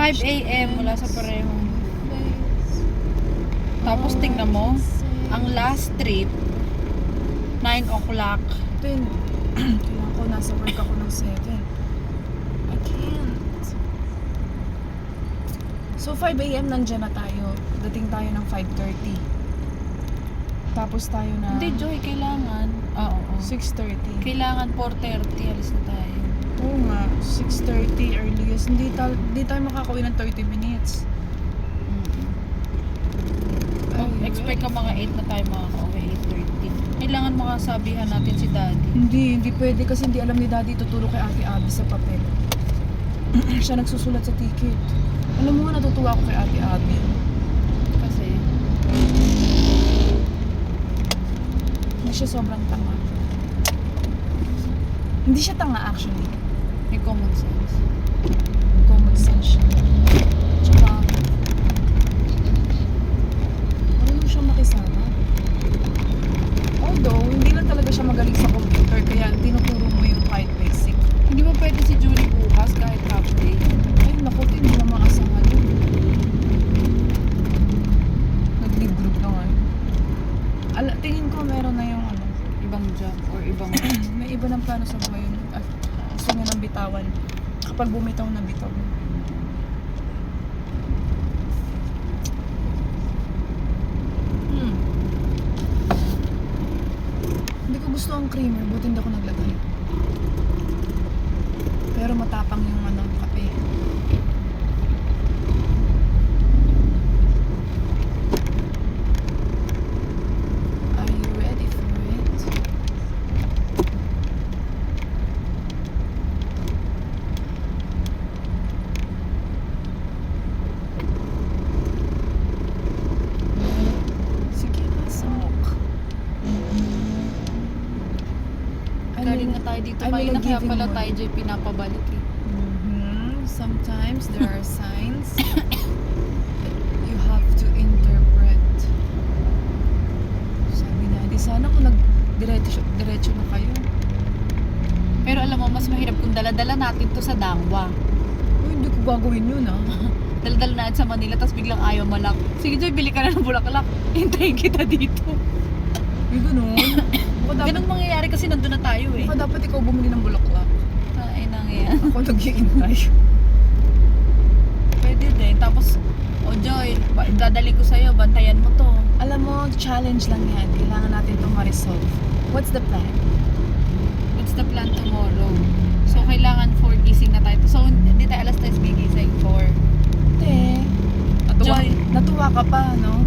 5 a.m. wala sa parehong. Tapos tingnan mo, ang last trip 9 o'clock. Then, kailangan ko, nasa work ako ng 7. I can't. So, 5 a.m. nandyan na tayo. Dating tayo ng 5:30. Tapos tayo na... Hindi, Joy, kailangan. Oo. 6:30. Kailangan 4:30, alis na tayo. Oo nga, 6:30 earliest. Hindi tayo makakauwi ng 30 minutes. Expect ka mga 8 na tayo makaka-uwi, 8:30. Kailangan makasabihan natin si Daddy. Hindi pwede kasi hindi alam ni Daddy tutulong kay Ate Abby sa papel. Siya nagsusulat sa ticket. Alam mo, natutuwa ako kay Ate Abby. Kasi, Hindi siya sobrang tanga. Hindi siya tanga actually. may common sense. Common sense siya. Tsaka, marunong siyang makisama. Although, hindi lang talaga siya magaling sa computer, kaya tinuturo mo yung kahit basic. Hindi mo pwede si Julie bukas kahit half day. Ay, naku, hindi mo maasahan yun. Nag-leave group na nga. Tingin ko meron na yung ano, Ibang job or ibang... may iba ng plano sa buhay yun at gusto niya ng bitawan. Kapag bumitaw na bitaw. Hindi ko gusto ang creamer, buti hindi ako naglagay. Pero matapang yung ano, kape. Are you ready for it? Sige, pasok. Galing na tayo dito. I Kain na will kaya give pala him tayo dyan pinapabalik eh. Sometimes there are signs that you have to interpret. Sabi na, di sana kung diretso na kayo. Pero alam mo, mas mahirap kung dala-dala natin to sa Dangwa. Uy, hindi ko gagawin yun ah. Dala-dala natin sa Manila, tapos biglang ayaw malak. Sige Joy, bili ka na ng bulaklak. Hintayin kita dito. Uy, ganun. Ganun mangyayari kasi nandun na tayo eh. Baka dapat ikaw bumili ng bulaklak. Ay, nangyayari. Ako nag-iintay. Pwede din. Tapos, Joy, dadali ko sa'yo, bantayan mo to. Alam mo, challenge lang yan. Kailangan natin itong ma-resolve. What's the plan? What's the plan tomorrow? So, kailangan 4 gising na tayo. So, hindi tayo alas 3 gigising, 4. Te, Joy. natuwa ka pa, no?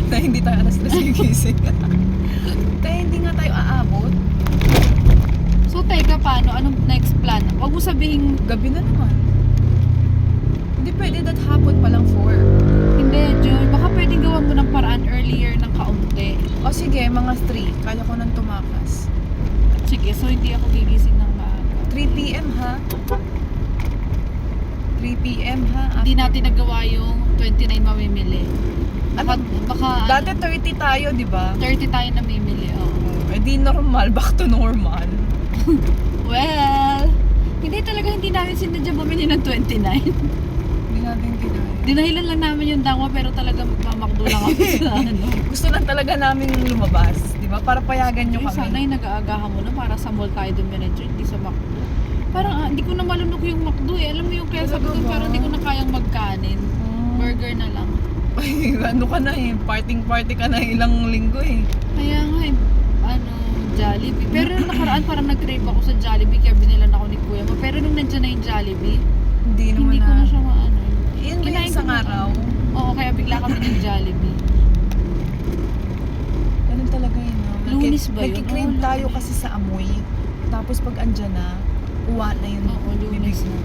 Na hindi tayo alas 3 gigising. Te, hindi nga tayo aabot. So, teka, paano? Anong next plan? Huwag mo sabihin, Gabi na naman. Hindi pwede that hapon pa lang 4. hindi, Joy. Baka pwedeng gawan mo ng paraan earlier ng kaunti. O sige, mga 3. Kaya ko nang tumakas. Sige, so hindi ako gigising ng maaga. 3 p.m. ha? 3 p.m. ha? Hindi natin nagawa yung 29 mamimili. Baka, baka Dati 30 tayo, di ba? 30 tayo namimili, oh. Eh di normal, back to normal. Well, hindi namin sinadya bumili ng 29. Hindi natin kinain. Dinahilan lang namin yung dangwa pero talaga magmamakdo lang ako sa ano. Gusto lang talaga namin lumabas, di ba? Para payagan nyo Yung kami. sana yung nag-aagahan mo na para sa mall tayo dumiretso, hindi sa McDo. Parang hindi ko na malunok yung McDo eh. Alam mo yung kaya sabi ko Talaga ba? parang hindi ko na kayang magkanin. Burger na lang. Ay, ano ka na eh, party ka na ilang linggo eh. Kaya nga eh, Jollibee. Pero nung nakaraan parang nag-crave ako sa Jollibee kaya binilan ako ni Kuya mo. Pero nung nandiyan na yung Jollibee, Hindi naman hindi ko na siya maano. Yun ba yung Kinain isang ko na. araw? Oo, kaya bigla kami ng Jollibee. Ganun talaga yun, no? Lunes ba yun? Nagkikrave Oo, tayo Lunes. kasi sa amoy. Tapos pag andyan na, uwa na yun. Oo, Lunes na.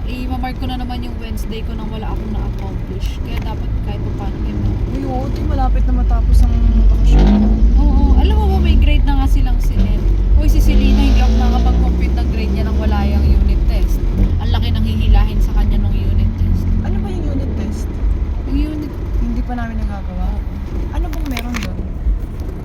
I-mark ko na naman yung Wednesday ko nang wala akong na-accomplish. Kaya dapat kahit pa paano may Uy, oo, ito malapit na matapos ang bakasyon.